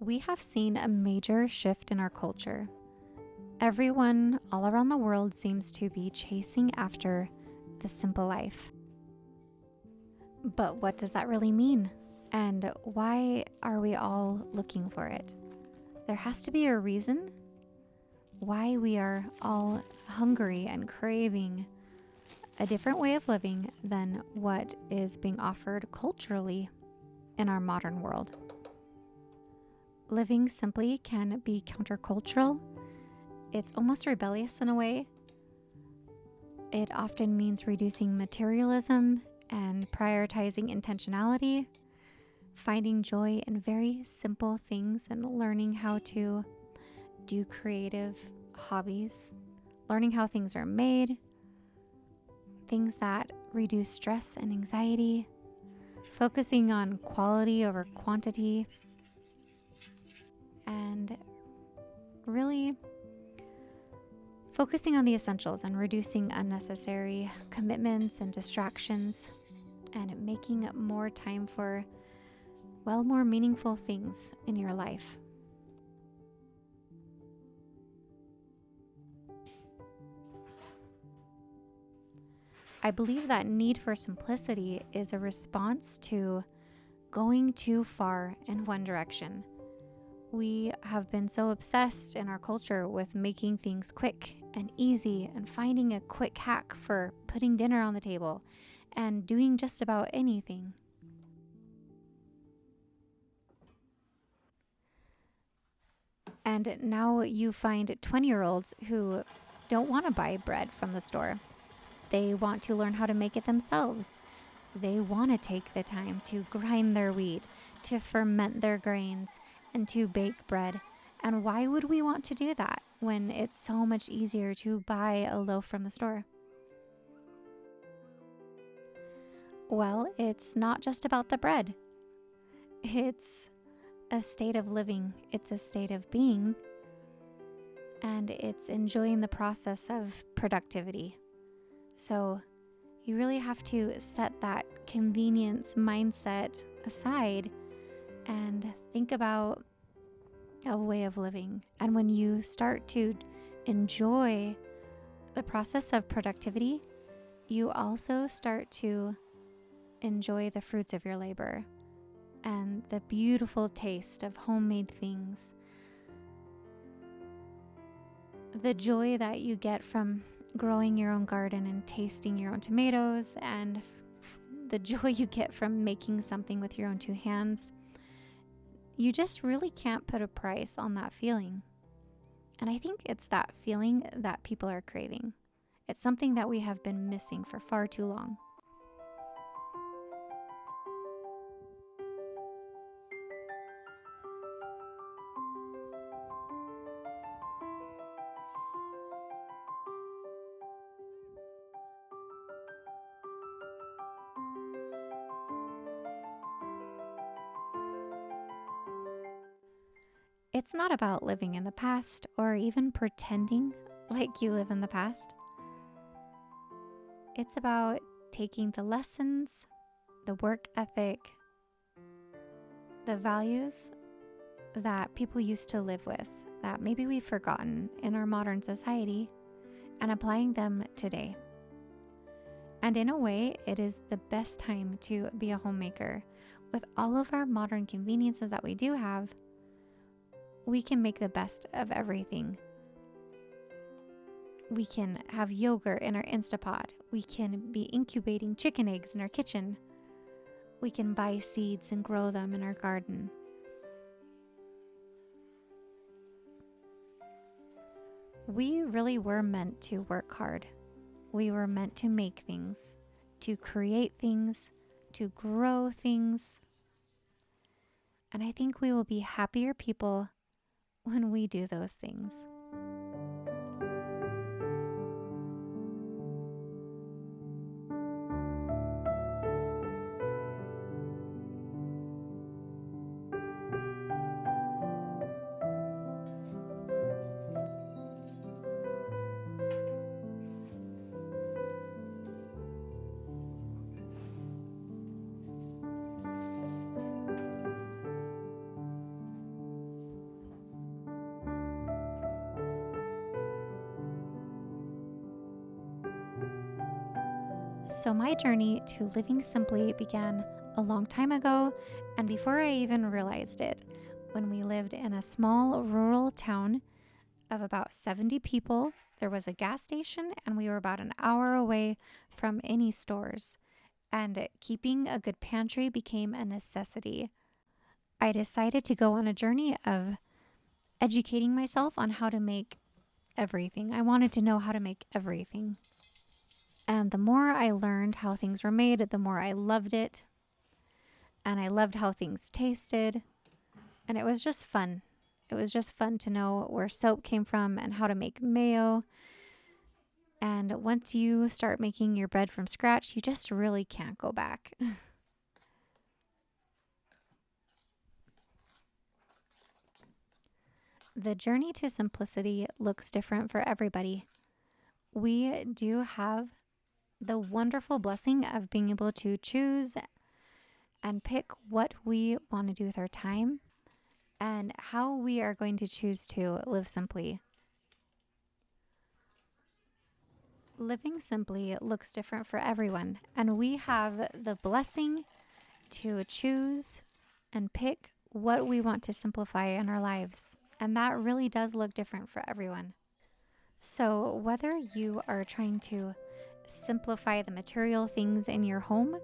We have seen a major shift in our culture. Everyone all around the world seems to be chasing after the simple life. But what does that really mean? And why are we all looking for it? There has to be a reason why we are all hungry and craving a different way of living than what is being offered culturally in our modern world. Living simply can be countercultural. It's almost rebellious in a way. It often means reducing materialism and prioritizing intentionality, finding joy in very simple things and learning how to do creative hobbies, learning how things are made, things that reduce stress and anxiety, focusing on quality over quantity, and really focusing on the essentials and reducing unnecessary commitments and distractions and making more time for, more meaningful things in your life. I believe that need for simplicity is a response to going too far in one direction. We have been so obsessed in our culture with making things quick and easy and finding a quick hack for putting dinner on the table and doing just about anything. And now you find 20-year-olds who don't want to buy bread from the store. They want to learn how to make it themselves. They want to take the time to grind their wheat, to ferment their grains, and to bake bread. And why would we want to do that when it's so much easier to buy a loaf from the store? Well, it's not just about the bread. It's a state of living. It's a state of being. And it's enjoying the process of productivity. So you really have to set that convenience mindset aside and think about a way of living. And when you start to enjoy the process of productivity, you also start to enjoy the fruits of your labor and the beautiful taste of homemade things. The joy that you get from growing your own garden and tasting your own tomatoes, and the joy you get from making something with your own two hands. You just really can't put a price on that feeling. And I think it's that feeling that people are craving. It's something that we have been missing for far too long. It's not about living in the past or even pretending like you live in the past. It's about taking the lessons, the work ethic, the values that people used to live with that maybe we've forgotten in our modern society and applying them today. And in a way, it is the best time to be a homemaker. With all of our modern conveniences that we do have, we can make the best of everything. We can have yogurt in our Instapot. We can be incubating chicken eggs in our kitchen. We can buy seeds and grow them in our garden. We really were meant to work hard. We were meant to make things, to create things, to grow things. And I think we will be happier people when we do those things. So, my journey to living simply began a long time ago, and before I even realized it, when we lived in a small rural town of about 70 people. There was a gas station, and we were about an hour away from any stores. And keeping a good pantry became a necessity. I decided to go on a journey of educating myself on how to make everything. I wanted to know how to make everything. And the more I learned how things were made, the more I loved it. And I loved how things tasted. And it was just fun. It was just fun to know where soap came from and how to make mayo. And once you start making your bread from scratch, you just really can't go back. The journey to simplicity looks different for everybody. We do have the wonderful blessing of being able to choose and pick what we want to do with our time and how we are going to choose to live simply. Living simply looks different for everyone, and we have the blessing to choose and pick what we want to simplify in our lives. And that really does look different for everyone. So, whether you are trying to simplify the material things in your home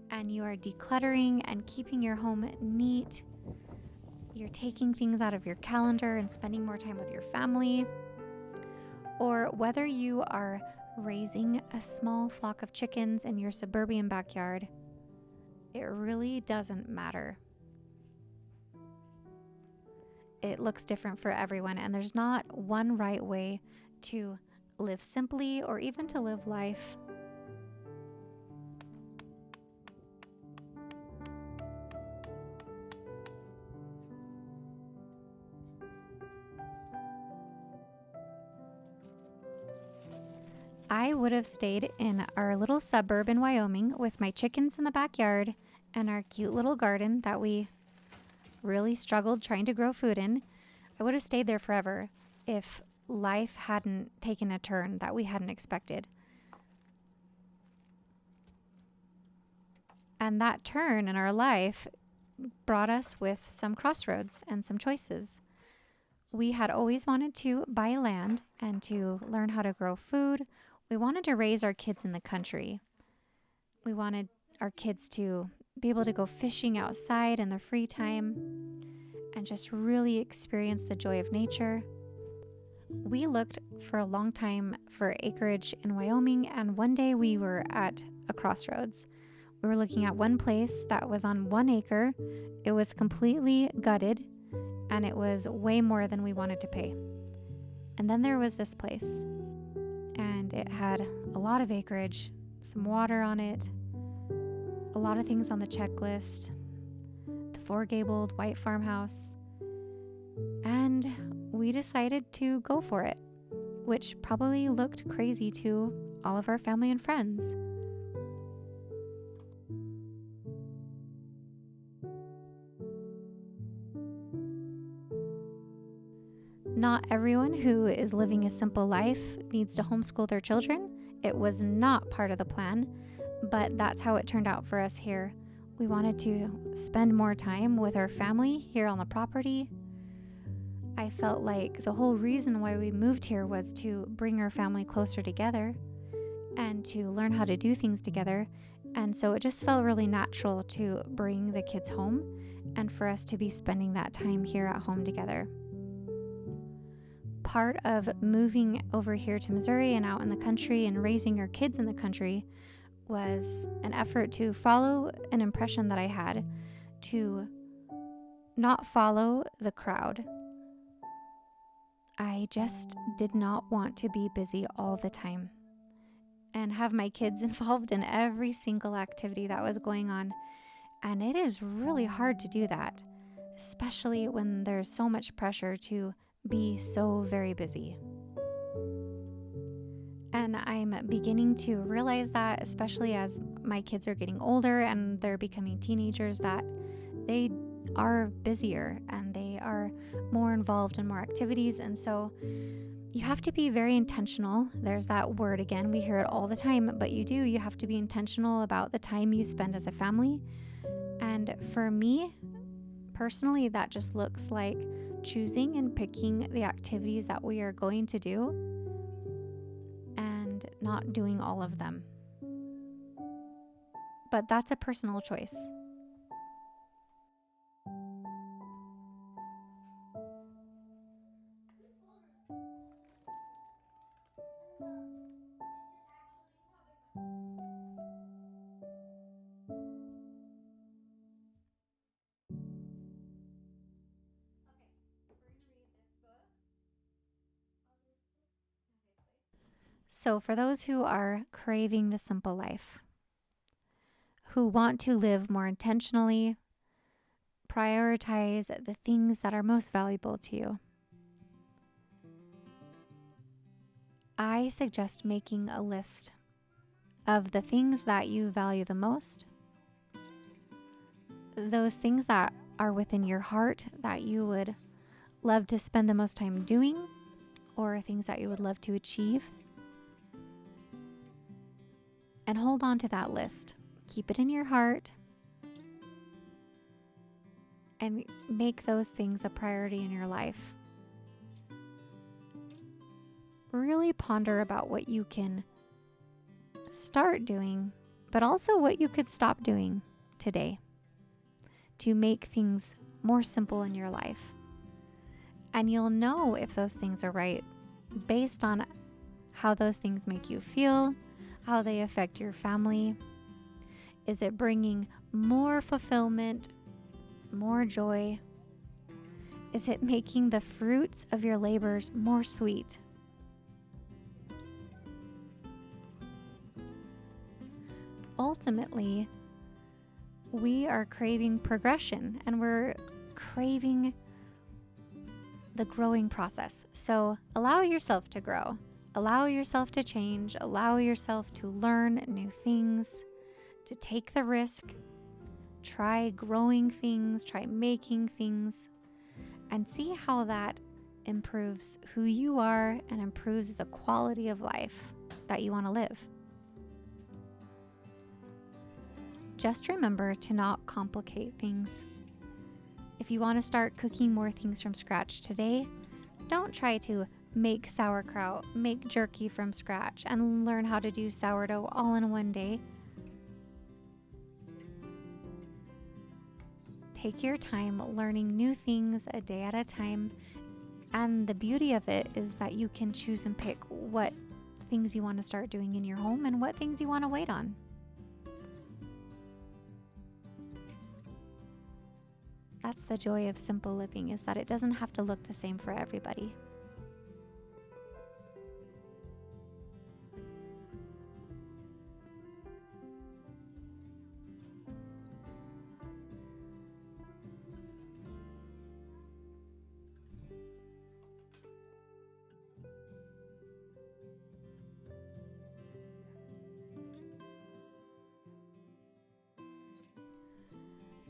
and you are decluttering and keeping your home neat, you're taking things out of your calendar and spending more time with your family, or whether you are raising a small flock of chickens in your suburban backyard, it really doesn't matter. It looks different for everyone, and there's not one right way to live simply or even to live life. I would have stayed in our little suburb in Wyoming with my chickens in the backyard and our cute little garden that we really struggled trying to grow food in. I would have stayed there forever if life hadn't taken a turn that we hadn't expected. And that turn in our life brought us with some crossroads and some choices. We had always wanted to buy land and to learn how to grow food. We wanted to raise our kids in the country. We wanted our kids to be able to go fishing outside in their free time and just really experience the joy of nature. We looked for a long time for acreage in Wyoming, and one day we were at a crossroads. We were looking at one place that was on 1 acre. It was completely gutted, and it was way more than we wanted to pay. And then there was this place, and it had a lot of acreage, some water on it, a lot of things on the checklist, the 4-gabled white farmhouse, and we decided to go for it, which probably looked crazy to all of our family and friends. Not everyone who is living a simple life needs to homeschool their children. It was not part of the plan, but that's how it turned out for us here. We wanted to spend more time with our family here on the property. I felt like the whole reason why we moved here was to bring our family closer together and to learn how to do things together. And so it just felt really natural to bring the kids home and for us to be spending that time here at home together. Part of moving over here to Missouri and out in the country and raising our kids in the country was an effort to follow an impression that I had to not follow the crowd. I just did not want to be busy all the time and have my kids involved in every single activity that was going on. And it is really hard to do that, especially when there's so much pressure to be so very busy. And I'm beginning to realize that, especially as my kids are getting older and they're becoming teenagers, that they are busier and they are more involved in more activities. And so You have to be very intentional. There's that word again. We hear it all the time, but you have to be intentional about the time you spend as a family. And for me, personally, that just looks like choosing and picking the activities that we are going to do and not doing all of them. But that's a personal choice. So, for those who are craving the simple life, who want to live more intentionally, prioritize the things that are most valuable to you, I suggest making a list of the things that you value the most, those things that are within your heart that you would love to spend the most time doing, or things that you would love to achieve. And hold on to that list. Keep it in your heart and make those things a priority in your life. Really ponder about what you can start doing, but also what you could stop doing today to make things more simple in your life. And you'll know if those things are right based on how those things make you feel, how they affect your family. Is it bringing more fulfillment, more joy? Is it making the fruits of your labors more sweet? Ultimately, we are craving progression and we're craving the growing process. So allow yourself to grow, allow yourself to change, allow yourself to learn new things, to take the risk, try growing things, try making things, and see how that improves who you are and improves the quality of life that you want to live. Just remember to not complicate things. If you want to start cooking more things from scratch today, don't try to make sauerkraut, make jerky from scratch, and learn how to do sourdough all in one day. Take your time learning new things a day at a time. And the beauty of it is that you can choose and pick what things you want to start doing in your home and what things you want to wait on. That's the joy of simple living, is that it doesn't have to look the same for everybody.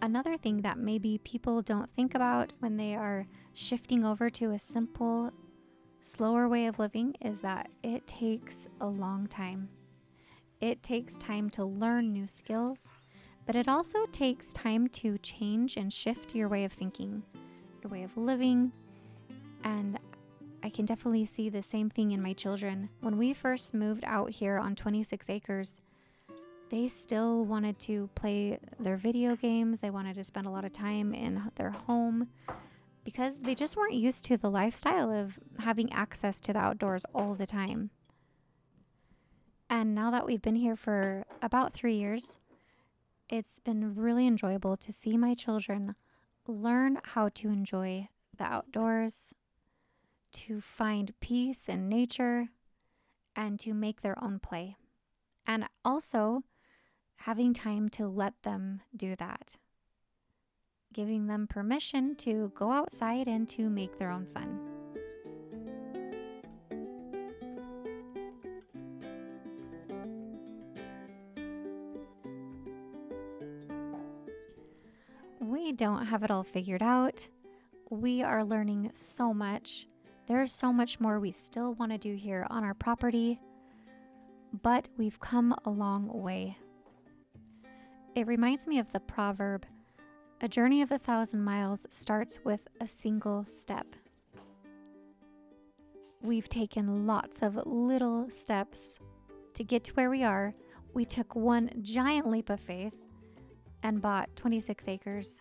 Another thing that maybe people don't think about when they are shifting over to a simple, slower way of living is that it takes a long time. It takes time to learn new skills, but it also takes time to change and shift your way of thinking, your way of living. And I can definitely see the same thing in my children. When we first moved out here on 26 acres, they still wanted to play their video games. They wanted to spend a lot of time in their home because they just weren't used to the lifestyle of having access to the outdoors all the time. And now that we've been here for about 3 years, it's been really enjoyable to see my children learn how to enjoy the outdoors, to find peace in nature, and to make their own play. And also having time to let them do that. Giving them permission to go outside and to make their own fun. We don't have it all figured out. We are learning so much, There's so much more we still want to do here on our property, but we've come a long way. It reminds me of the proverb, "A journey of 1,000 miles starts with a single step." We've taken lots of little steps to get to where we are. We took one giant leap of faith and bought 26 acres,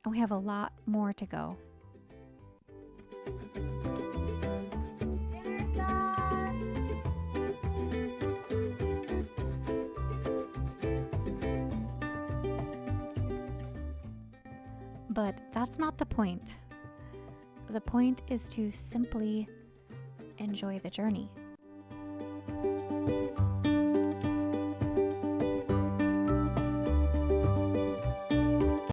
and we have a lot more to go. But that's not the point. The point is to simply enjoy the journey.